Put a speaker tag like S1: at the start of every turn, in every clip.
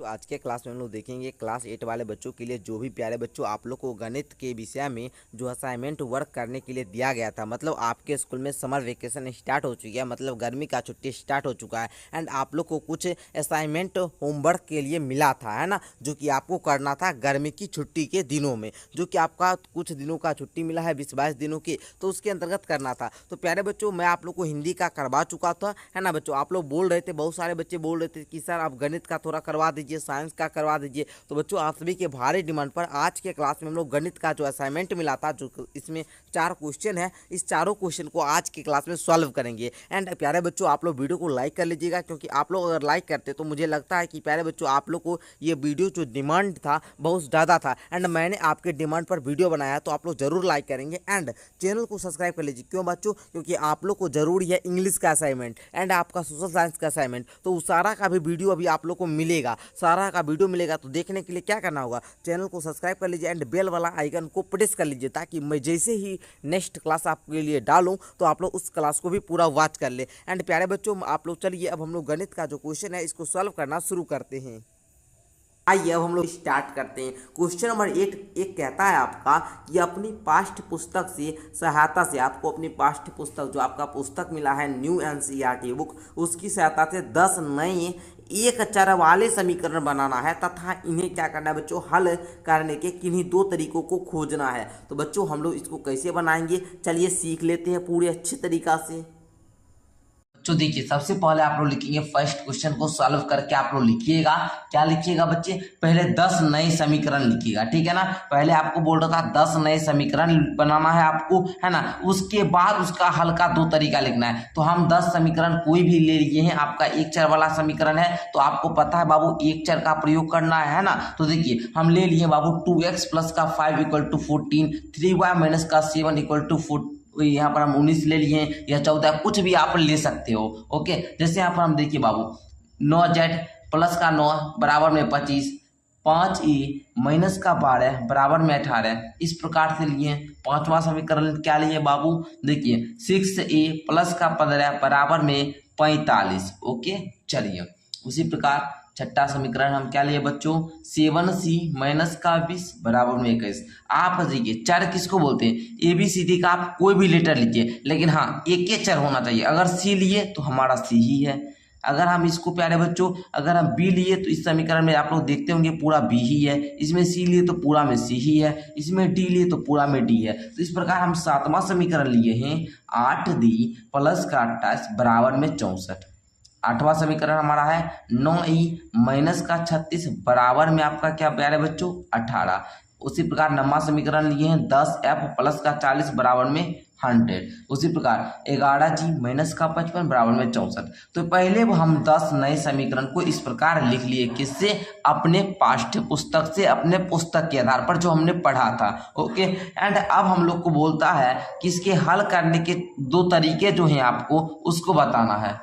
S1: तो आज के क्लास में हम लोग देखेंगे क्लास 8 वाले बच्चों के लिए जो भी प्यारे बच्चों आप लोग को गणित के विषय में जो असाइनमेंट वर्क करने के लिए दिया गया था। मतलब आपके स्कूल में समर वेकेशन स्टार्ट हो चुकी है, मतलब गर्मी का छुट्टी स्टार्ट हो चुका है एंड आप लोग को कुछ असाइनमेंट होमवर्क के लिए मिला था, है ना, जो कि आपको करना था गर्मी की छुट्टी के दिनों में, जो कि आपका कुछ दिनों का छुट्टी मिला है 20-22 दिनों की, तो उसके अंतर्गत करना था। तो प्यारे बच्चों मैं आप लोग को हिंदी का करवा चुका था, है ना बच्चों। आप लोग बोल रहे थे, बहुत सारे बच्चे बोल रहे थे कि सर आप गणित का थोड़ा करवा दीजिए, साइंस का करवा दीजिए। तो बच्चों आप सभी के भारी डिमांड पर आज के क्लास में हम लोग गणित का जो असाइनमेंट मिला था, जो इसमें 4 क्वेश्चन है, इस चारों क्वेश्चन को आज के क्लास में सॉल्व करेंगे। एंड प्यारे बच्चों आप लोग वीडियो को लाइक कर लीजिएगा, क्योंकि आप लोग अगर लाइक करते तो मुझे लगता है कि प्यारे बच्चों आप लोग को ये वीडियो जो डिमांड था बहुत ज़्यादा था एंड मैंने आपके डिमांड पर वीडियो बनाया, तो आप लोग जरूर लाइक करेंगे एंड चैनल को सब्सक्राइब कर लीजिए। क्यों बच्चों? क्योंकि आप लोग को जरूरी है इंग्लिश का असाइनमेंट एंड आपका सोशल साइंस का असाइनमेंट, तो उस सारा का भी वीडियो अभी आप लोग को मिलेगा, सारा का वीडियो मिलेगा। तो देखने के लिए क्या करना होगा, चैनल को सब्सक्राइब कर लीजिए एंड बेल वाला आइकन को प्रेस कर लीजिए, ताकि मैं जैसे ही नेक्स्ट क्लास आपके लिए डालूं तो आप लोग उस क्लास को भी पूरा वॉच कर ले। एंड प्यारे बच्चों आप लोग चलिए अब हम लोग गणित का जो क्वेश्चन है इसको सॉल्व करना शुरू करते हैं। आइए अब हम लोग स्टार्ट करते हैं। क्वेश्चन नंबर 8 एक कहता है आपका कि अपनी पाठ्य पुस्तक से सहायता से आपको अपनी पाठ्य पुस्तक जो आपका पुस्तक मिला है न्यू एनसीईआरटी बुक, उसकी सहायता से 10 नए एक चर वाले समीकरण बनाना है तथा इन्हें क्या करना है बच्चों, हल करने के किन्हीं 2 तरीकों को खोजना है। तो बच्चों हम लोग इसको कैसे बनाएंगे, चलिए सीख लेते हैं पूरे अच्छे तरीका से।
S2: तो देखिए सबसे पहले आप लोग लिखेंगे फर्स्ट क्वेश्चन को सॉल्व करके आप लोग लिखिएगा। क्या लिखिएगा बच्चे? पहले 10 नए समीकरण लिखिएगा, ठीक है ना। पहले आपको बोल रहा था 10 नए समीकरण बनाना है आपको, है ना। उसके बाद उसका हल का 2 तरीका लिखना है। तो हम 10 समीकरण कोई भी ले लिए हैं। आपका एक चर वाला समीकरण है तो आपको पता है बाबू एक चर का प्रयोग करना है ना। तो देखिए हम ले लिए बाबू 2x प्लस का 5 इक्वल टू 14, 3y माइनस का 7 इक्वल टू 4, यहाँ पर हम 19 ले लिए या 14, कुछ भी आप ले सकते हो। ओके, जैसे यहाँ पर हम देखिए बाबू 9z प्लस का 9 बराबर में 25, 5e माइनस का 12 बराबर में 18, इस प्रकार से लिए। पांचवा समीकरण क्या लिए बाबू? देखिए 6a प्लस का 15 बराबर में 45। ओके चलिए, उसी प्रकार छठा समीकरण हम क्या लिए बच्चों? 7c माइनस का 20 बराबर में 21। आप देखिए चर किसको बोलते हैं? ABCD का आप कोई भी लेटर लीजिए, लेकिन हाँ एक ही चर होना चाहिए। अगर C लिए तो हमारा C ही है। अगर हम इसको प्यारे बच्चों अगर हम B लिए तो इस समीकरण में आप लोग देखते होंगे पूरा B ही है। इसमें C लिए तो पूरा में C ही है। इसमें D लिए तो पूरा में D है। तो इस प्रकार हम 7वां समीकरण लिए हैं 8D प्लस का 28 बराबर में 64। 8वां समीकरण हमारा है 9e माइनस का 36 बराबर में आपका क्या प्यारे बच्चों? 18। उसी प्रकार 9वां समीकरण लिए हैं 10f प्लस का 40 बराबर में 100। उसी प्रकार 11g माइनस का 55 बराबर में 64। तो पहले हम 10 नए समीकरण को इस प्रकार लिख लिए, किससे? अपने पाठ्य पुस्तक से, अपने पुस्तक के आधार पर जो हमने पढ़ा था। ओके, एंड अब हम लोग को बोलता है कि इसके हल करने के 2 तरीके जो हैं आपको उसको बताना है,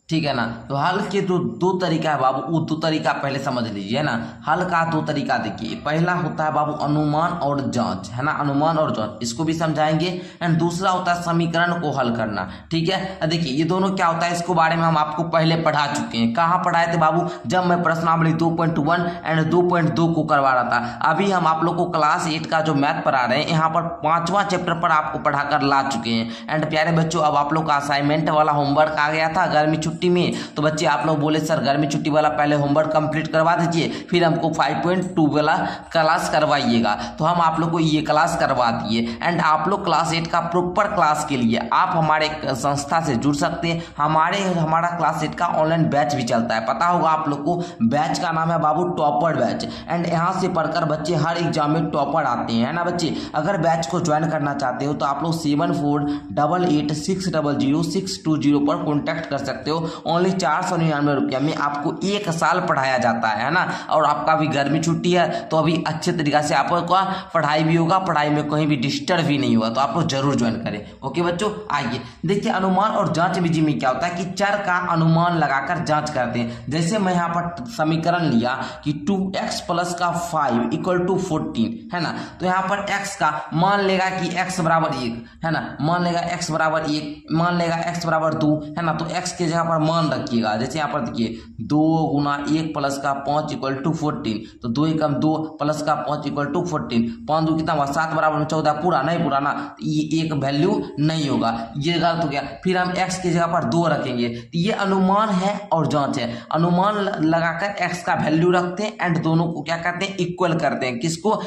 S2: ठीक है ना। तो हल के जो 2 तरीका है बाबू, वो 2 तरीका पहले समझ लीजिए ना। हल का 2 तरीका देखिए, पहला होता है बाबू अनुमान और जांच, है ना, अनुमान और जांच, इसको भी समझाएंगे। एंड दूसरा होता है समीकरण को हल करना, ठीक है। देखिए ये दोनों क्या होता है, इसको बारे में हम आपको पहले पढ़ा चुके हैं। कहाँ पढ़ाए थे बाबू? जब मैं प्रश्नावली 2.1 एंड 2.2 को करवा रहा था। अभी हम आप लोग को क्लास 8 का जो मैथ पढ़ा रहे हैं, यहाँ पर 5वां चैप्टर पर आपको पढ़ाकर ला चुके हैं। एंड प्यारे बच्चों अब आप लोग का असाइनमेंट वाला होमवर्क आ गया था गर्मी छुट्टी में। तो बच्चे आप लोग बोले सर गर्मी छुट्टी वाला पहले होमवर्क कंप्लीट करवा दीजिए, फिर हमको 5.2 वाला क्लास करवाइएगा। तो हम आप लोग को ये क्लास करवा दिए। एंड आप लोग क्लास 8 का प्रॉपर क्लास के लिए आप हमारे संस्था से जुड़ सकते हैं। हमारा क्लास 8 का ऑनलाइन बैच भी चलता है, पता होगा आप लोग को। बैच का नाम है बाबू टॉपर बैच। एंड यहाँ से पढ़कर बच्चे हर एग्जाम में टॉपर आते हैं, है ना बच्चे। अगर बैच को ज्वाइन करना चाहते हो तो आप लोग 7488600620 पर कॉन्टैक्ट कर सकते हो। ओनली 499 रुपया में आपको 1 साल पढ़ाया जाता है ना। और आपका अभी गर्मी छुट्टी है तो अभी अच्छे तरीके से आपका पढ़ाई भी होगा, पढ़ाई में कहीं भी डिस्टर्ब भी नहीं हुआ। तो आप लोग जरूर ज्वाइन करें। ओके बच्चों, आइए देखिए अनुमान और जांच विधि में क्या होता है कि चर का अनुमान लगाकर जांच करते हैं। जैसे मैं यहाँ पर समीकरण लिया कि 2x प्लस का 5 इक्वल टू 14, है ना। तो यहाँ पर x का मान लेगा कि x बराबर 1, है ना, मान लेगा x बराबर 1, मान लेगा x बराबर 2, है ना। तो x के जगह पर पर मान रखिएगा। जैसे यहाँ पर देखिए 2 गुना 1 प्लस का 5 इक्वल टू 14, तो 2 एकम 2 प्लस का 5 इक्वल टू 14, 5 2 कितना हुआ 7 बराबर में 14, पूरा नहीं पूरा ना, ये एक वैल्यू नहीं होगा, ये गलत हो गया। फिर हम x की जगह पर 2 रखेंगे, तो ये अनुमान है और जांच है। अनुमान लगाकर x का वैल्यू रखते हैं एंड दोनों को क्या करते हैं, इक्वल करते हैं। किसको,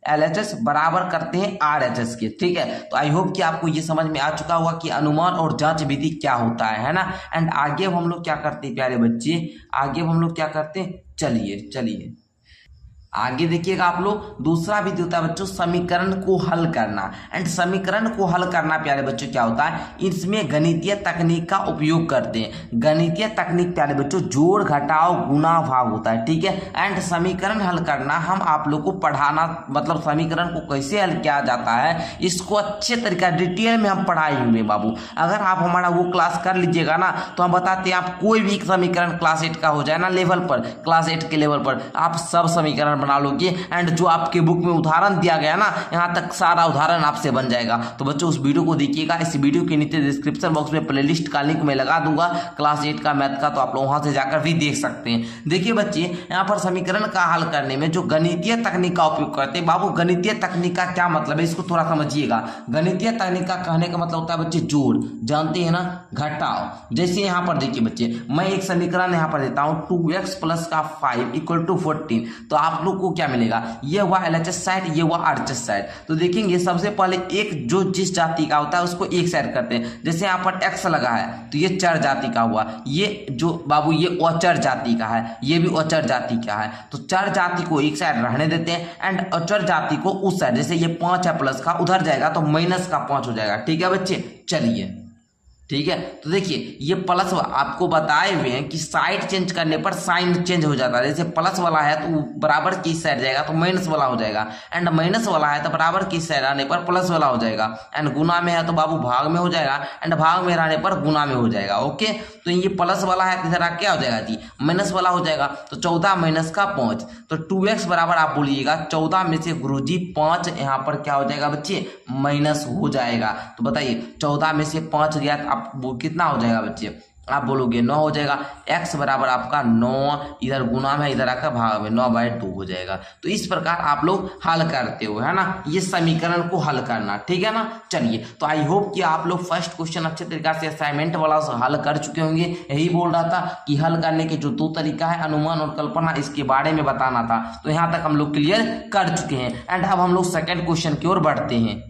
S2: LHS बराबर करते हैं RHS के, ठीक है। तो आई होप कि आपको ये समझ में आ चुका होगा कि अनुमान और जांच विधि क्या होता है ना। एंड आगे हम लोग क्या करते हैं प्यारे बच्चे, आगे हम लोग क्या करते हैं, चलिए आगे देखिएगा आप लोग। दूसरा विधि होता है बच्चों समीकरण को हल करना। एंड समीकरण को हल करना प्यारे बच्चों क्या होता है, इसमें गणितीय तकनीक का उपयोग करते हैं। गणितीय तकनीक प्यारे बच्चों जोड़ घटाव गुणा भाग होता है, ठीक है। एंड समीकरण हल करना हम आप लोग को पढ़ाना, मतलब समीकरण को कैसे हल किया जाता है इसको अच्छे तरीका डिटेल में हम पढ़ाए हुए बाबू। अगर आप हमारा वो क्लास कर लीजिएगा ना, तो हम बताते हैं आप कोई भी समीकरण क्लास 8 का हो जाए ना लेवल पर, क्लास 8 के लेवल पर आप सब समीकरण बना लोगे। एंड जो आपके बुक में उदाहरण दिया गया ना, यहाँ तक सारा उदाहरण आपसे बन जाएगा। तो बच्चों उस वीडियो को देखिएगा। इस वीडियो के नीचे डिस्क्रिप्शन बॉक्स में प्लेलिस्ट का लिंक मैं लगा दूंगा क्लास 8 का मैथ का, तो आप लोग वहां से जाकर भी देख सकते हैं। देखिए बच्चे यहाँ पर समीकरण का हल करने में जो गणितीय तकनीक का उपयोग करते हैं बाबू, गणितीय तकनीक का क्या मतलब है इसको थोड़ा समझिएगा। गणितीय तकनीक का कहने का मतलब होता है बच्चे जोड़, जानते हैं ना, घटाव। जैसे यहाँ पर देखिए बच्चे मैं एक समीकरण यहाँ पर देता हूँ 2x प्लस का 5 इक्वल टू 14, तो आप लोग को क्या मिलेगा, ये हुआ LHS साइड, ये हुआ RHS साइड। तो देखेंगे सबसे पहले एक जो जिस जाति का होता है उसको एक साइड करते हैं। जैसे यहाँ पर x लगा है तो ये चर जाति का हुआ, ये जो बाबू ये अचर जाति का है, ये भी अचर जाति का है। तो चर जाति को एक साइड रहने देते हैं एंड अचर जाति को उस साइड, जैसे ये 5 है प्लस का, उधर जाएगा तो माइनस का 5 हो जाएगा, ठीक है बच्चे। चलिए ठीक है, तो देखिए ये प्लस आपको बताए हुए हैं कि साइड चेंज करने पर साइन चेंज हो जाता है। जैसे प्लस वाला है तो बराबर की साइड जाएगा तो माइनस वाला हो जाएगा, एंड माइनस वाला है तो बराबर की साइड आने पर प्लस वाला हो जाएगा, एंड गुना में है तो बाबू भाग में हो जाएगा, एंड भाग में रहने पर गुना में हो जाएगा। ओके, तो ये प्लस वाला है इधर क्या हो जाएगा जी, माइनस वाला हो जाएगा। तो 14 माइनस का 5, तो 2x बराबर आप बोलिएगा 14 में से गुरुजी 5 यहाँ पर क्या हो जाएगा बच्चे, माइनस हो जाएगा। तो बताइए 14 में से 5 गया तो आप वो कितना हो जाएगा बच्चे, आप बोलोगे 9 हो जाएगा। x बराबर आपका 9, इधर गुना में इधर आकर भाग में 9/2 हो जाएगा। तो इस प्रकार आप लोग हल करते हो, है ना, ये समीकरण को हल करना, ठीक है ना। चलिए, तो आई होप कि आप लोग फर्स्ट क्वेश्चन अच्छे तरीके से असाइनमेंट वाला हल कर चुके होंगे। यही बोल रहा था कि हल करने के जो 2 तरीका है, अनुमान और कल्पना, इसके बारे में बताना था। तो यहाँ तक हम लोग क्लियर कर चुके हैं। एंड अब हम लोग सेकेंड क्वेश्चन की ओर बढ़ते हैं।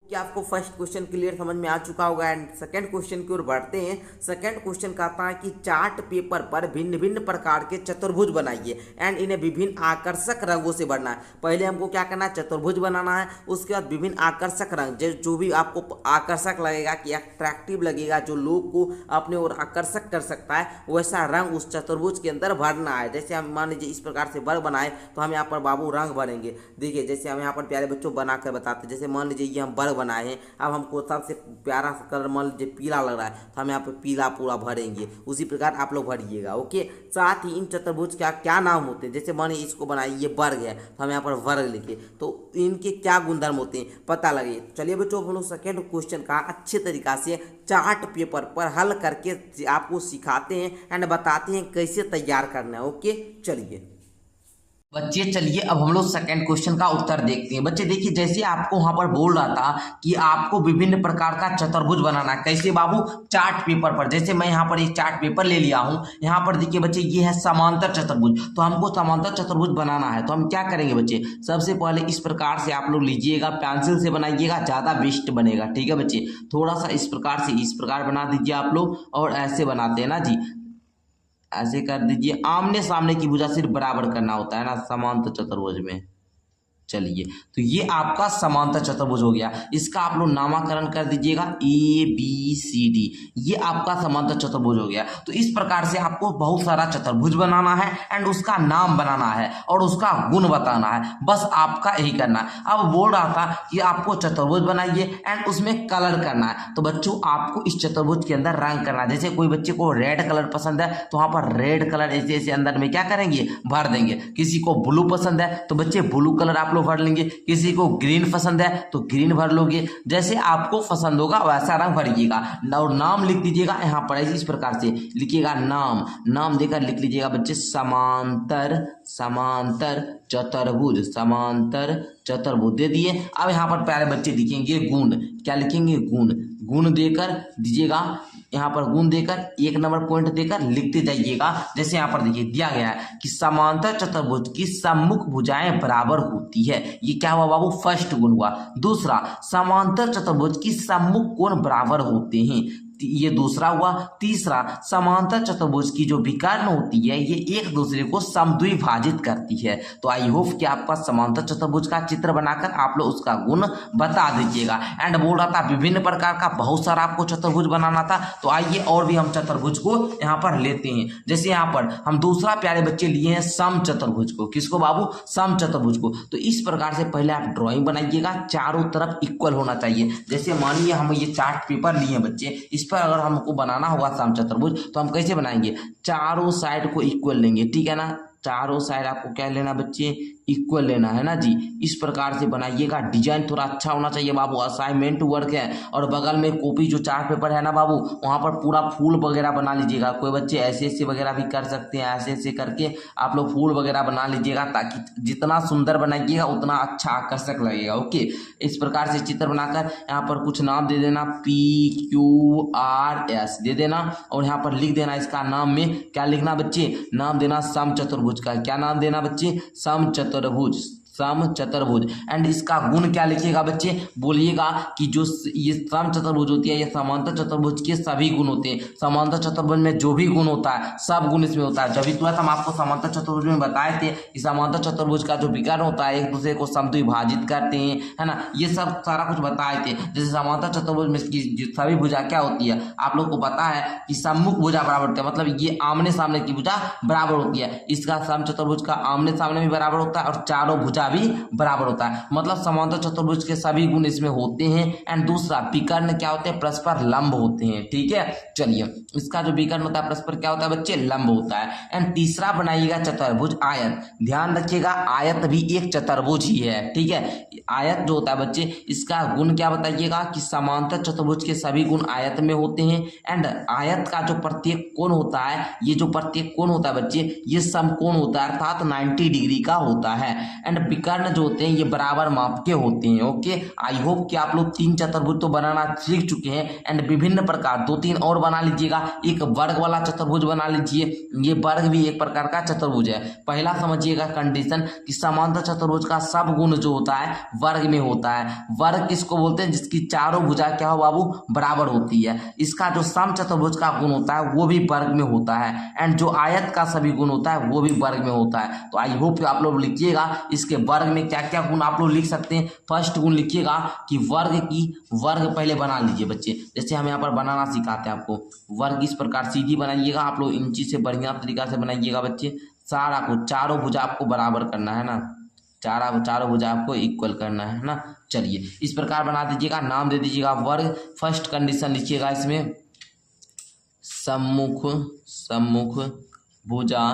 S1: कि आपको फर्स्ट क्वेश्चन क्लियर समझ में आ चुका होगा। एंड सेकंड क्वेश्चन की ओर बढ़ते हैं। सेकंड क्वेश्चन कहता है कि चार्ट पेपर पर भिन्न भिन्न प्रकार के चतुर्भुज बनाइए एंड इन्हें विभिन्न आकर्षक रंगों से भरना है। पहले हमको क्या करना है, चतुर्भुज बनाना है। उसके बाद विभिन्न आकर्षक रंग, जो भी आपको आकर्षक लगेगा कि अट्रैक्टिव लगेगा, जो लोग को अपने ओर आकर्षक कर सकता है, वैसा रंग उस चतुर्भुज के अंदर भरना है। जैसे हम मान लीजिए इस प्रकार से वर्ग बनाए तो हम यहाँ पर बाबू रंग भरेंगे। देखिए जैसे हम यहाँ पर प्यारे बच्चों बनाकर बताते हैं। जैसे मान लीजिए ये हम वर्ग बनाए हैं, अब हमको सबसे प्यारा सा कलर मान लीजिए पीला लग रहा है तो हम यहाँ पे पीला पूरा भरेंगे। उसी प्रकार आप लोग भरिएगा। ओके, साथ ही इन चतुर्भुज का क्या नाम होते हैं। जैसे माने इसको बनाइए, ये वर्ग है तो हम यहाँ पर वर्ग लिखे, तो इनके क्या गुणधर्म होते हैं पता लगे। चलिए बच्चों, हम लोग सेकेंड क्वेश्चन का अच्छे तरीका से चार्ट पेपर पर हल करके आपको सिखाते हैं एंड बताते हैं कैसे तैयार करना है। ओके चलिए
S2: बच्चे, चलिए अब हम लोग सेकंड क्वेश्चन का उत्तर देखते हैं। बच्चे देखिए, जैसे आपको वहां पर बोल रहा था कि आपको विभिन्न प्रकार का चतुर्भुज बनाना है। कैसे बाबू, चार्ट पेपर पर। जैसे मैं यहाँ पर एक चार्ट पेपर ले लिया हूँ, यहाँ पर देखिए बच्चे ये है समांतर चतुर्भुज, तो हमको समांतर चतुर्भुज बनाना है। तो हम क्या करेंगे बच्चे, सबसे पहले इस प्रकार से आप लोग लीजिएगा, पेंसिल से बनाइएगा, ज्यादा बेस्ट बनेगा, ठीक है बच्चे। थोड़ा सा इस प्रकार से इस प्रकार बना दीजिए आप लोग, और ऐसे बनाते हैं ना जी, ऐसे कर दीजिए। आमने सामने की भुजा सिर्फ बराबर करना होता है ना समांतर चतुर्भुज में। चलिए, तो ये आपका समांतर चतुर्भुज हो गया। इसका आप लोग नामकरण कर दीजिएगा ABCD, ये आपका समांतर चतुर्भुज हो गया। तो इस प्रकार से आपको बहुत सारा चतुर्भुज बनाना है एंड उसका नाम बनाना है और उसका गुण बताना है, बस आपका यही करना है। अब बोल रहा था कि आपको चतुर्भुज बनाइए एंड उसमें कलर करना है। तो बच्चों आपको इस चतुर्भुज के अंदर रंग करना है। जैसे कोई बच्चे को रेड कलर पसंद है तो वहां पर रेड कलर ऐसे ऐसे अंदर में क्या करेंगे, भर देंगे। किसी को ब्लू पसंद है तो बच्चे ब्लू कलर आप लोग भर लेंगे। किसी को ग्रीन पसंद है तो ग्रीन भर लोगे, जैसे आपको पसंद होगा वैसा रंग भरिएगा। और नाम लिख दीजिएगा यहाँ पर इस प्रकार से लिखिएगा, नाम देकर लिख लीजिएगा बच्चे समांतर चतुर्भुज दे दिए। अब यहाँ पर प्यारे बच्चे लिखेंगे गुण, क्या लिखेंगे गुण देकर दीजिएगा, यहाँ पर गुण देकर 1 नंबर पॉइंट देकर लिखते जाइएगा। जैसे यहाँ पर देखिए दिया गया है कि समांतर चतुर्भुज की सम्मुख भुजाएं बराबर होती है, ये क्या हुआ बाबू, फर्स्ट गुण हुआ। दूसरा, समांतर चतुर्भुज की सम्मुख कोण बराबर होते हैं, ये दूसरा हुआ। तीसरा, समांतर चतुर्भुज की जो विकर्ण होती है ये एक दूसरे को समद्विभाजित करती है। तो आई होप कि आपका समांतर चतुर्भुज का चित्र बनाकर आप लोग उसका गुण बता दीजिएगा। एंड बोल रहा था विभिन्न प्रकार का बहुत सारा आपको चतुर्भुज बनाना था, तो आइए और भी हम चतुर्भुज को यहाँ पर लेते हैं। जैसे यहाँ पर हम दूसरा प्यारे बच्चे लिए हैं सम चतुर्भुज को, किसको बाबू, सम चतुर्भुज को। तो इस प्रकार से पहले आप ड्राइंग बनाइएगा, चारों तरफ इक्वल होना चाहिए। जैसे मानिए हम ये चार्ट पेपर लिए बच्चे, इस पर अगर हमको बनाना होगा सम चतुर्भुज तो हम कैसे बनाएंगे, चारों साइड को इक्वल लेंगे, ठीक है ना। चारों साइड आपको क्या लेना बच्चे, इक्वल लेना है ना जी। इस प्रकार से बनाइएगा, डिजाइन थोड़ा अच्छा होना चाहिए बाबू, असाइनमेंट वर्क है। और बगल में कॉपी जो चार्ट पेपर है ना बाबू, वहां पर पूरा फूल वगैरह बना लीजिएगा। कोई बच्चे ऐसे वगैरह भी कर सकते हैं, ऐसे करके आप लोग फूल वगैरह बना लीजिएगा, ताकि जितना सुंदर बनाइएगा उतना अच्छा आकर्षक लगेगा। ओके, इस प्रकार से चित्र बनाकर यहाँ पर कुछ नाम दे देना, PQRS दे देना, और यहाँ पर लिख देना इसका नाम में क्या लिखना बच्चे, नाम देना सम चतुर्भुज का। क्या नाम देना बच्चे, सम चतुर्भुज। एंड इसका गुण क्या लिखिएगा बच्चे, बोलिएगा कि जो ये सम चतुर्भुज होती है ये समांतर चतुर्भुज के सभी गुण होते हैं। समांतर चतुर्भुज में जो भी गुण होता है सब गुण इसमें होता है। जब भी तुरंत हम आपको समांतर चतुर्भुज में बताए थे कि समांतर चतुर्भुज का जो विकर्ण होता है एक दूसरे को समद्विभाजित करते हैं, है ना, ये सब सारा कुछ बताए थे। जैसे समांतर चतुर्भुज में सभी भुजा क्या होती है, आप लोग को पता है कि सम्मुख भुजा बराबर होती है, मतलब ये आमने सामने की भुजा बराबर होती है। इसका सम चतुर्भुज का आमने सामने भी बराबर होता है और चारों भुजा भी बराबर होता है, मतलब समांतर चतुर्भुज के सभी गुण इसमें होते हैं। एंड दूसरा, विकर्ण क्या होते हैं, परस्पर लंब होते हैं, ठीक है। चलिए, इसका जो विकर्ण होता है परस्पर क्या होता है बच्चे, लंब होता है। एंड तीसरा बनाइएगा चतुर्भुज आयत। ध्यान रखिएगा, आयत भी एक चतुर्भुज ही है, ठीक है। आयत जो होता है बच्चे, इसका गुण क्या बताइएगा कि समांतर चतुर्भुज के सभी गुण आयत में होते हैं। एंड आयत का जो प्रत्येक कोण होता है, ये जो प्रत्येक कोण होता है बच्चे, ये समकोण होता है, अर्थात 90 डिग्री का होता है। एंड विकर्ण जो होते हैं ये बराबर माप के होते हैं। ओके, आई होप कि आप लोग 3 चतुर्भुज तो बनाना सीख चुके हैं। एंड विभिन्न प्रकार 2-3 और बना लीजिएगा। एक वर्ग वाला चतुर्भुज बना लीजिए, ये वर्ग भी एक प्रकार का चतुर्भुज है। पहला समझिएगा कंडीशन कि समांतर चतुर्भुज का सब गुण जो होता है वर्ग में होता है। वर्ग किसको बोलते हैं, जिसकी चारों भुजा क्या हो बाबू, बराबर होती है। इसका जो सम चतुर्भुज का गुण होता है वो भी वर्ग में होता है। एंड जो आयत का सभी गुण होता है वो भी वर्ग में होता है। तो आई होप आप लोग लिखिएगा इसके वर्ग में क्या क्या गुण आप लोग लिख सकते हैं। फर्स्ट गुण लिखिएगा कि वर्ग पहले बना लीजिए बच्चे, जैसे हम यहाँ पर बनाना सिखाते हैं आपको। वर्ग इस प्रकार सीधी बनाइएगा, आप लोग इंची से बढ़िया तरीका से बनाइएगा बच्चे। सारा कुछ चारों भुजा आपको बराबर करना है ना, चारों भुजा आपको इक्वल करना है ना। चलिए, इस प्रकार बना दीजिएगा, नाम दे दीजिएगा वर्ग। फर्स्ट कंडीशन लिखिएगा इसमें, सम्मुख भुजा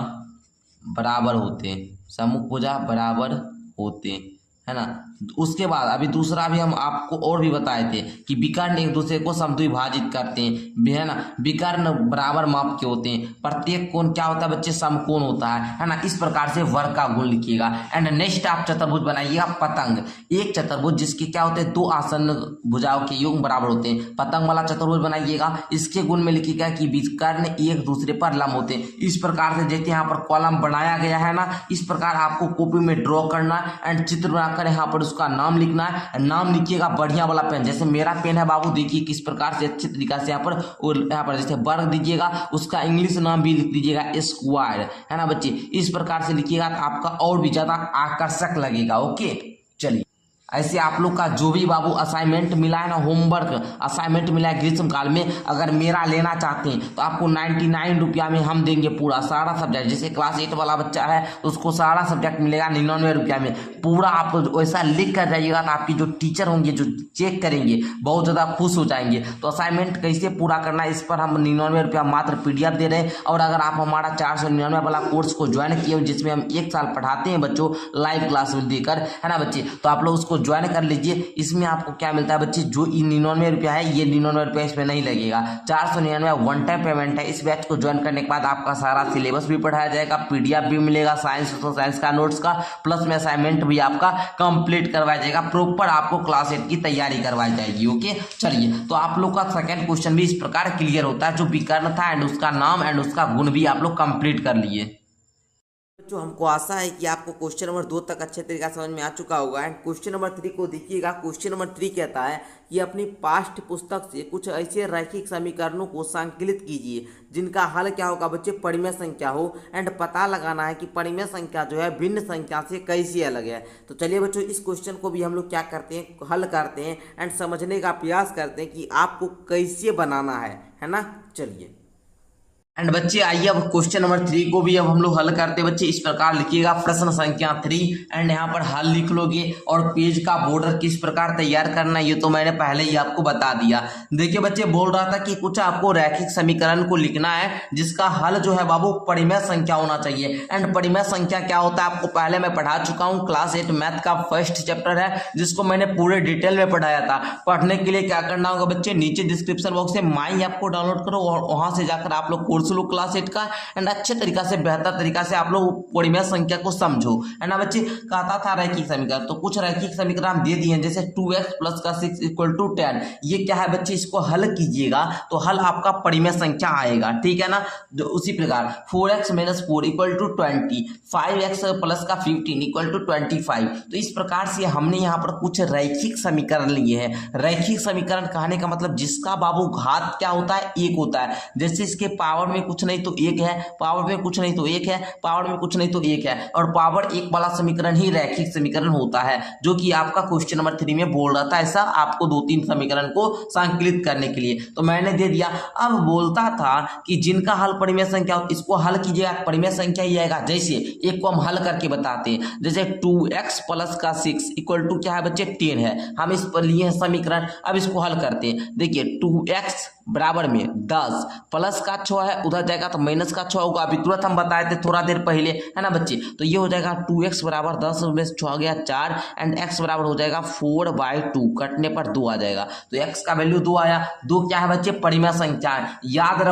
S2: बराबर होते हैं, सम्मुख भुजा बराबर होते हैं, है ना। उसके बाद अभी दूसरा भी हम आपको और भी बताए थे कि विकर्ण एक दूसरे को समद्विभाजित करते हैं, है ना। विकर्ण बराबर माप के होते हैं, प्रत्येक कोण क्या होता है बच्चे, समकोण होता है ना। इस प्रकार से वर्ग का गुण लिखिएगा। एंड नेक्स्ट आप चतुर्भुज बनाइएगा पतंग। एक चतुर्भुज जिसके क्या होते हैं, 2 आसन्न भुजाओं के योग बराबर होते हैं, पतंग वाला चतुर्भुज बनाइएगा। इसके गुण में लिखिएगा कि विकर्ण एक दूसरे पर लंब होते हैं। इस प्रकार से जैसे यहाँ पर कॉलम बनाया गया है ना, इस प्रकार आपको कॉपी में ड्रॉ करना एंड चित्र बनाकर यहाँ पर उसका नाम लिखना है। नाम लिखिएगा बढ़िया वाला पेन, जैसे मेरा पेन है बाबू, देखिए किस प्रकार से अच्छे तरीका से यहाँ पर, और यहाँ पर जैसे वर्ग दीजिएगा उसका इंग्लिश नाम भी लिख दीजिएगा स्क्वायर, है ना बच्चे। इस प्रकार से लिखिएगा तो आपका और भी ज्यादा आकर्षक लगेगा। ओके, चलिए ऐसे आप लोग का जो भी बाबू असाइनमेंट मिला है ना, होमवर्क असाइनमेंट मिला है ग्रीष्म काल में, अगर मेरा लेना चाहते हैं तो आपको 99 रुपया में हम देंगे पूरा सारा सब्जेक्ट। जैसे क्लास 8 वाला बच्चा है उसको सारा सब्जेक्ट मिलेगा 99 रुपया में पूरा। आप वैसा लिख कर जाइएगा तो आपकी जो टीचर होंगे जो चेक करेंगे बहुत ज़्यादा खुश हो जाएंगे। तो असाइनमेंट कैसे पूरा करना है इस पर हम 99 रुपया मात्र PDF दे रहे हैं। और अगर आप हमारा 499 वाला कोर्स को ज्वाइन किए हो जिसमें हम 1 साल पढ़ाते हैं बच्चों लाइव क्लास में देकर, है ना बच्चे, तो आप लोग उसको ज्वाइन कर लीजिए। इसमें आपको क्या मिलता है बच्चे, जो 99 रुपया है ये 99 रुपया इसमें नहीं लगेगा, 499 वन टाइम पेमेंट है। इस बैच को ज्वाइन करने के बाद आपका सारा सिलेबस भी पढ़ाया जाएगा, PDF भी मिलेगा साइंस का नोट्स का, प्लस में असाइनमेंट भी आपका कंप्लीट करवाया जाएगा, प्रॉपर आपको क्लास 8 की तैयारी करवाई जाएगी। ओके चलिए, तो आप लोग का सेकंड क्वेश्चन भी इस प्रकार क्लियर होता है, जो विकर्ण था एंड उसका नाम एंड उसका गुण भी आप लोग कंप्लीट कर लिए।
S1: जो हमको आशा है कि आपको क्वेश्चन नंबर 2 तक अच्छे तरीके से समझ में आ चुका होगा। एंड क्वेश्चन नंबर 3 को देखिएगा। क्वेश्चन नंबर 3 कहता है कि अपनी पाठ्य पुस्तक से कुछ ऐसे रैखिक समीकरणों को संकलित कीजिए जिनका हल क्या होगा बच्चे, परिमेय संख्या हो। एंड पता लगाना है कि परिमेय संख्या जो है भिन्न संख्या से कैसे अलग है। तो चलिए बच्चों इस क्वेश्चन को भी हम लोग क्या करते हैं, हल करते हैं एंड समझने का प्रयास करते हैं कि आपको कैसे बनाना है ना। चलिए
S2: एंड बच्चे आइए अब क्वेश्चन नंबर 3 को भी अब हम लोग हल करते हैं। बच्चे इस प्रकार लिखिएगा, प्रश्न संख्या 3 एंड यहाँ पर हल लिख लोगे। और पेज का बॉर्डर किस प्रकार तैयार करना है ये तो मैंने पहले ही आपको बता दिया। देखिए बच्चे बोल रहा था कि कुछ आपको रैखिक समीकरण को लिखना है जिसका हल जो है बाबू परिमेय संख्या होना चाहिए। एंड परिमेय संख्या क्या होता है आपको पहले मैं पढ़ा चुका हूँ, क्लास 8 मैथ का फर्स्ट चैप्टर है जिसको मैंने पूरे डिटेल में पढ़ाया था। पढ़ने के लिए क्या करना होगा बच्चे, नीचे डिस्क्रिप्शन बॉक्स से माई ऐप को डाउनलोड करो और वहां से जाकर आप लोग लो क्लास 8 का एंड अच्छे तरीका से बेहतर तरीका से आप लोग परिमेय संख्या को समझो, है ना बच्चे। कहता था रैखिक समीकरण, तो कुछ रैखिक समीकरण दे दिए जैसे 2x + का 6 = 10। ये क्या है बच्चे, इसको हल कीजिएगा तो हल आपका परिमेय संख्या आएगा, ठीक है ना। उसी प्रकार 4x - 4 = 20, 5x + का 15 = 25। तो इस प्रकार से हमने यहाँ पर कुछ रैखिक समीकरण लिए हैं। रैखिक समीकरण कहने का मतलब जिसका बाबू घात क्या होता है, 1 होता है। जैसे इसके पावर में कुछ नहीं तो 1 है, पावर में कुछ नहीं तो 1 है, पावर में कुछ नहीं तो 1 है। और पावर 1 वाला समीकरण ही रैखिक समीकरण होता है, जो कि आपका क्वेश्चन नंबर 3 में बोल रहा था ऐसा आपको 2-3 समीकरण को संकलित करने के लिए, तो मैंने दे दिया। अब बोलता था कि जिनका हल परिमेय संख्या हो इसको हल कीजिएगा, परिमेय संख्या ही आएगा। जैसे एक को हम हल करके बताते हैं, जैसे 2x + का 6 = क्या है बच्चे, 10 है। हम इस पर लिए समीकरण, अब इसको हल करते हैं। देखिए 2x बराबर में 10 प्लस का 6 है, उधर जाएगा तो माइनस का 6 होगा। अभी तुरंत हम बताए थे थोड़ा देर पहले, है ना बच्चे। तो ये हो जाएगा 2x बराबर 10 में 6 गया 4 एंड x बराबर हो जाएगा 4/2, कटने पर 2 आ जाएगा। तो x का वैल्यू 2 आया। 2 क्या है बच्चे, परिमेय संख्या है। याद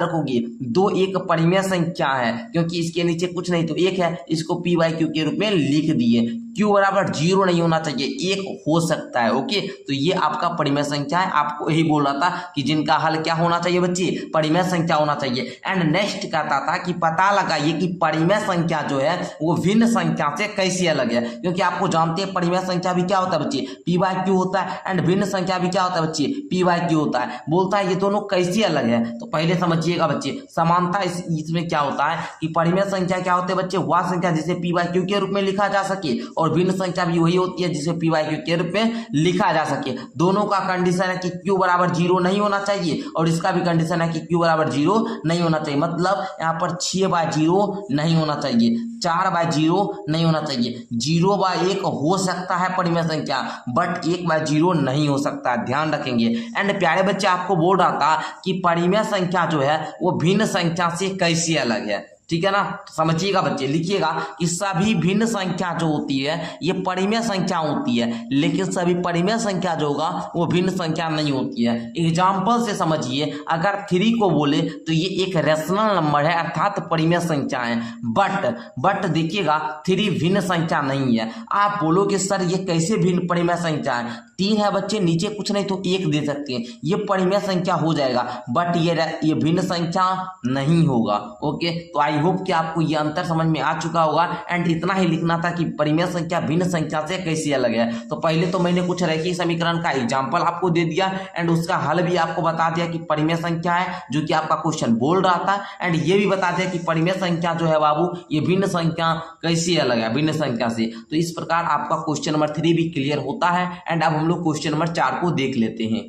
S2: रखोगे 2 एक परिमेय संख्या है क्योंकि इसके नीचे कुछ नहीं तो 1 है, इसको p/q के रूप में लिख दिए। q बराबर 0 नहीं होना चाहिए, 1 हो सकता है। ओके, तो ये आपका परिमेय संख्या है। आपको यही बोल रहा था कि जिनका हल क्या होना चाहिए बच्चे, परिमेय संख्या होना चाहिए। एंड नेक्स्ट कहता था कि पता लगाइए कि परिमेय संख्या जो है वो भिन्न संख्या से कैसे अलग है, क्योंकि आपको जानते हैं परिमेय संख्या भी क्या होता है बच्चे, p/q होता है एंड भिन्न संख्या भी क्या होता है बच्चे, p/q होता है। बोलता है ये दोनों कैसे अलग है, तो पहले समझिएगा बच्चे समानता इसमें क्या होता है कि परिमेय संख्या क्या होते हैं बच्चे, वह संख्या जिसे p/q के रूप में लिखा जा सके, और भिन्न संख्या भी वही होती है जिसे p/q के रूप में लिखा जा सके। दोनों का कंडीशन है कि q बराबर 0 नहीं होना चाहिए और इसका भी कंडीशन है कि q बराबर 0 नहीं होना चाहिए। मतलब यहाँ पर 6/0 नहीं होना चाहिए, 4/0 नहीं होना चाहिए, 0/1 हो सकता है परिमेय संख्या, बट 1/0 नहीं हो सकता, ध्यान रखेंगे। एंड प्यारे बच्चे आपको बोल रहा था कि परिमेय संख्या जो है वो भिन्न संख्या से कैसे अलग है, ठीक है ना। समझिएगा बच्चे, लिखिएगा कि सभी भिन्न संख्या जो होती है ये परिमेय संख्या होती है, लेकिन सभी परिमेय संख्या जो होगा वो भिन्न संख्या नहीं होती है। एग्जाम्पल से समझिए, अगर 3 को बोले तो ये एक रेशनल नंबर है अर्थात परिमेय संख्या है, बट देखिएगा 3 भिन्न संख्या नहीं है। आप बोलोगे सर ये कैसे भिन्न परिमेय संख्या है, 3 है बच्चे, नीचे कुछ नहीं तो 1 दे सकते हैं, ये परिमेय संख्या हो जाएगा, बट ये भिन्न संख्या नहीं होगा। ओके, तो आई होप कि आपको ये अंतर समझ में आ चुका होगा। एंड इतना ही लिखना था कि परिमेय संख्या भिन्न संख्या से कैसे अलग है। तो पहले तो मैंने कुछ रैखिक समीकरण का एग्जाम्पल आपको दे दिया एंड उसका हल भी आपको बता दिया कि परिमेय संख्या है, जो कि आपका क्वेश्चन बोल रहा था। एंड ये भी बता दिया कि परिमेय संख्या जो है बाबू ये भिन्न संख्या कैसे अलग है भिन्न संख्या से। तो इस प्रकार आपका क्वेश्चन नंबर 3 भी क्लियर होता है। एंड अब हम लोग क्वेश्चन नंबर 4 को देख लेते हैं।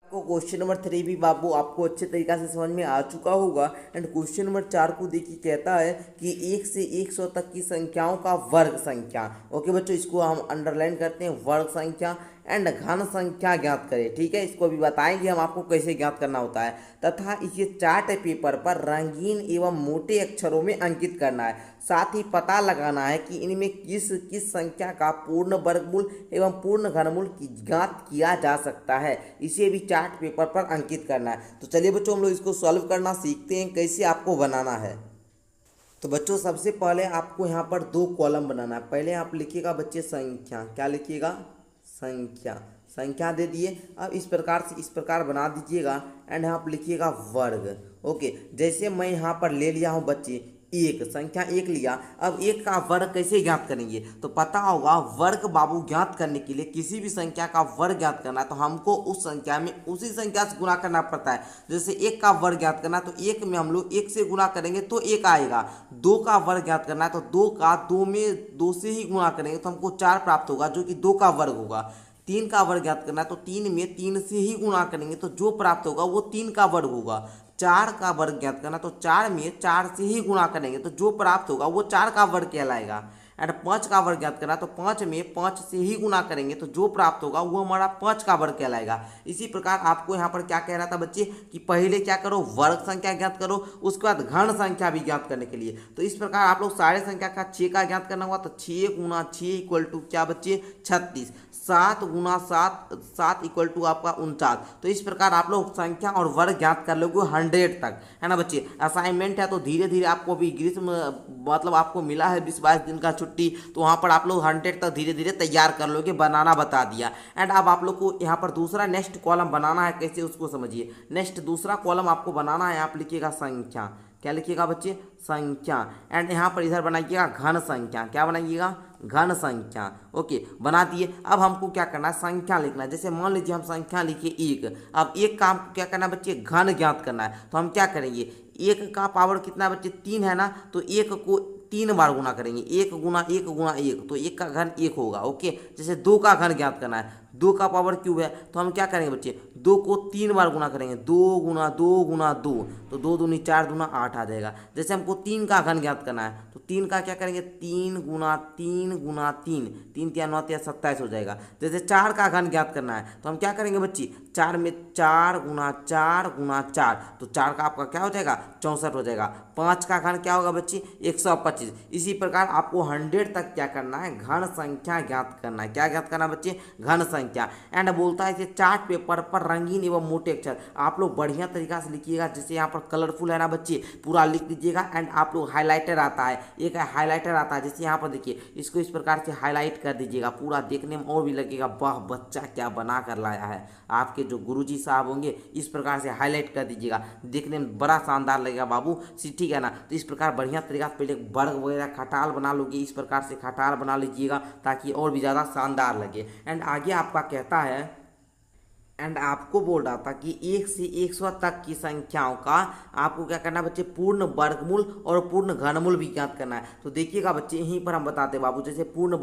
S1: आपको क्वेश्चन नंबर 3 भी बाबू आपको अच्छे तरीका से समझ में आ चुका होगा। एंड क्वेश्चन नंबर 4 को देखिए, कहता है कि 1 से 100 तक की संख्याओं का वर्ग संख्या। ओके बच्चों, इसको हम अंडरलाइन करते हैं, वर्ग संख्या एंड घन संख्या ज्ञात करें। ठीक है, इसको भी बताएंगे हम आपको कैसे ज्ञात करना होता है, तथा इसे चार्ट पेपर पर रंगीन एवं मोटे अक्षरों में अंकित करना है। साथ ही पता लगाना है कि इनमें किस किस संख्या का पूर्ण वर्गमूल एवं पूर्ण घनमूल ज्ञात किया जा सकता है, इसे भी चार्ट पेपर पर अंकित करना है। तो चलिए बच्चों, हम लोग इसको सॉल्व करना सीखते हैं, कैसे आपको बनाना है। तो बच्चों सबसे पहले आपको यहाँ पर 2 कॉलम बनाना है। पहले आप लिखिएगा बच्चे संख्या, क्या लिखिएगा, संख्या, संख्या दे दिए। अब इस प्रकार से इस प्रकार बना दीजिएगा एंड आप लिखिएगा वर्ग। ओके, जैसे मैं यहाँ पर ले लिया हूँ बच्चे एक, संख्या 1 लिया। अब 1 का वर्ग कैसे ज्ञात करेंगे, तो पता होगा वर्ग बाबू ज्ञात करने के लिए किसी भी संख्या का वर्ग ज्ञात करना है तो हमको उस संख्या में उसी संख्या से गुणा करना पड़ता है। जैसे 1 का वर्ग ज्ञात करना है तो 1 में हम लोग 1 से गुणा करेंगे तो 1 आएगा। 2 का वर्ग ज्ञात करना है तो 2 का 2 में 2 से ही गुणा करेंगे तो हमको 4 प्राप्त होगा, जो कि 2 का वर्ग होगा। 3 का वर्ग ज्ञात करना है तो 3 में 3 से ही गुणा करेंगे तो जो प्राप्त होगा वो 3 का वर्ग होगा। 4 का वर्ग ज्ञात करना तो 4 में 4 से ही गुणा करेंगे तो जो प्राप्त होगा वो 4 का वर्ग कहलाएगा। एंड 5 का वर्ग ज्ञात करना तो 5 में 5 से ही गुणा करेंगे तो जो प्राप्त होगा वो हमारा 5 का वर्ग कहलाएगा। इसी प्रकार आपको यहाँ पर क्या कह रहा था बच्चे कि पहले क्या करो, वर्ग संख्या ज्ञात करो, उसके बाद घन संख्या भी ज्ञात करने के लिए। तो इस प्रकार आप लोग सारे संख्या का 6 का ज्ञात करना हुआ तो 6 गुना 6 इक्वल टू क्या बच्चे 36। 7 गुना 7 7 इक्वल टू आपका 49। तो इस प्रकार आप लोग संख्या और वर्ग ज्ञात कर लोगे 100 तक, है ना बच्चे। असाइनमेंट है तो धीरे धीरे आपको भी ग्रीष्म मतलब आपको मिला है 20-22 दिन का छुट्टी, तो वहाँ पर आप लोग 100 तक धीरे धीरे तैयार कर लोगे, बनाना बता दिया। एंड अब आप लोग को यहाँ पर दूसरा नेक्स्ट कॉलम बनाना है, कैसे उसको समझिए। नेक्स्ट दूसरा कॉलम आपको बनाना है, आप लिखिएगा संख्या, क्या लिखिएगा बच्चे, संख्या। एंड यहाँ पर इधर बनाइएगा घन संख्या, क्या बनाइएगा, घन संख्या। ओके, बना दिए। अब हमको क्या करना है, संख्या लिखना है। जैसे मान लीजिए हम संख्या लिखिए 1। अब 1 का हमको क्या करना है बच्चे, घन ज्ञात करना है। तो हम क्या करेंगे, 1 का पावर कितना बच्चे 3 है ना, तो 1 को 3 बार गुना करेंगे, 1 गुना 1 गुना 1, तो 1 का घन 1 होगा। ओके, जैसे 2 का घन ज्ञात करना है, 2 का पावर क्यूब है तो हम क्या करेंगे बच्चे, 2 को 3 बार गुना करेंगे, 2 गुना 2 गुना 2, तो 2 दूनी 4 दूना 8 आ जाएगा। जैसे हमको 3 का घन ज्ञात करना है तो 3 का क्या करेंगे, 3 गुना 3 गुना 3, 3 3 9 3 27 हो जाएगा। जैसे 4 का घन ज्ञात करना है तो हम क्या करेंगे बच्ची, 4 में 4 गुना 4 गुना 4, तो 4 का आपका क्या हो जाएगा, 64 हो जाएगा। 5 का घन क्या होगा बच्ची, 125। इसी प्रकार आपको 100 तक क्या करना है, घन संख्या ज्ञात करना है। क्या ज्ञात करना है बच्चे, घन संख्या। एंड बोलता है इसे चार्ट पेपर पर रंगीन एवं मोटे अक्षर आप लोग बढ़िया तरीका से लिखिएगा। जैसे यहाँ पर कलरफुल है ना बच्चे, पूरा लिख दीजिएगा। एंड आप लोग हाईलाइटर आता है, एक हाईलाइटर आता है, जैसे यहाँ पर देखिए, इसको इस प्रकार से हाईलाइट कर दीजिएगा, पूरा देखने में और भी लगेगा वाह बच्चा क्या बना कर लाया है। आपके जो गुरुजी साहब होंगे इस प्रकार से हाईलाइट कर दीजिएगा, देखने में बड़ा शानदार लगेगा बाबू, ठीक है ना। तो इस प्रकार बढ़िया तरीका से पहले वर्ग वगैरह खटाल बना लोगे, इस प्रकार से खटाल बना लीजिएगा ताकि और भी ज़्यादा शानदार लगे। एंड आगे आपका कहता है, एंड आपको बोल रहा था कि 1 से 100 तक की संख्याओं का आपको क्या करना है बच्चे, पूर्ण वर्गमूल और पूर्ण घनमूल भी ज्ञात करना है। तो देखिएगा बच्चे, यहीं पर हम बताते हैं बाबू, जैसे पूर्ण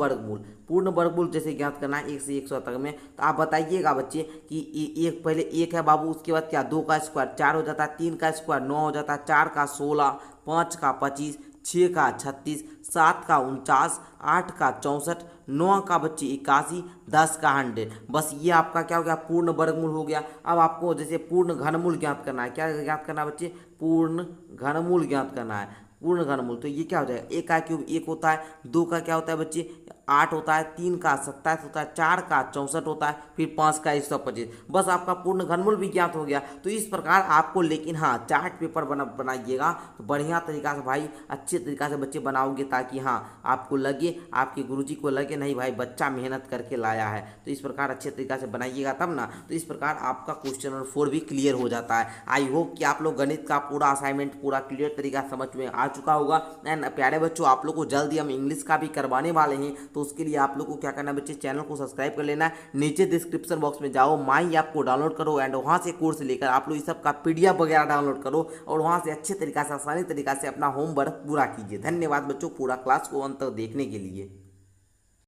S1: वर्गमूल जैसे ज्ञात करना है 1 से 100 तक में, तो आप बताइएगा बच्चे कि एक पहले 1 है बाबू, उसके बाद क्या, 2 का स्क्वायर 4 हो जाता है, 3 का स्क्वायर 9 हो जाता है, 4 का 16, 5 का 25, 6 का 36, 7 का 49, 8 का 64, 9 का बच्चे 81, 10 का 100। बस ये आपका क्या हो गया, पूर्ण वर्गमूल हो गया। अब आपको जैसे पूर्ण घनमूल ज्ञात करना है, क्या ज्ञात करना है बच्चे, पूर्ण घनमूल ज्ञात करना है, पूर्ण घनमूल। तो ये क्या हो जाएगा, 1 का क्यूब 1 होता है, 2 का क्या होता है बच्चे 8 होता है, 3 का 27 होता है, 4 का 64 होता है, फिर 5 का 125। बस आपका पूर्ण घनमूल भी ज्ञात हो गया। तो इस प्रकार आपको, लेकिन हाँ चार्ट पेपर बनाइएगा तो बढ़िया तरीका से भाई, अच्छे तरीका से बच्चे बनाओगे, ताकि हाँ आपको लगे, आपके गुरुजी को लगे नहीं भाई बच्चा मेहनत करके लाया है। तो इस प्रकार अच्छे तरीका से बनाइएगा तब ना, तो इस प्रकार आपका क्वेश्चन नंबर 4 भी क्लियर हो जाता है। आई होप कि आप लोग गणित का पूरा असाइनमेंट पूरा क्लियर तरीका समझ में आ चुका होगा। एंड प्यारे बच्चों, आप लोग को जल्दी हम इंग्लिश का भी करवाने वाले हैं, तो उसके लिए आप लोग को क्या करना है बच्चे, चैनल को सब्सक्राइब कर लेना है। नीचे डिस्क्रिप्शन बॉक्स में जाओ, माई ऐप को डाउनलोड करो एंड वहाँ से कोर्स लेकर आप लोग इस सब का PDF वगैरह डाउनलोड करो और वहाँ से अच्छे तरीका से, आसानी तरीका से अपना होमवर्क पूरा कीजिए। धन्यवाद बच्चों पूरा क्लास को अंत तक देखने के लिए।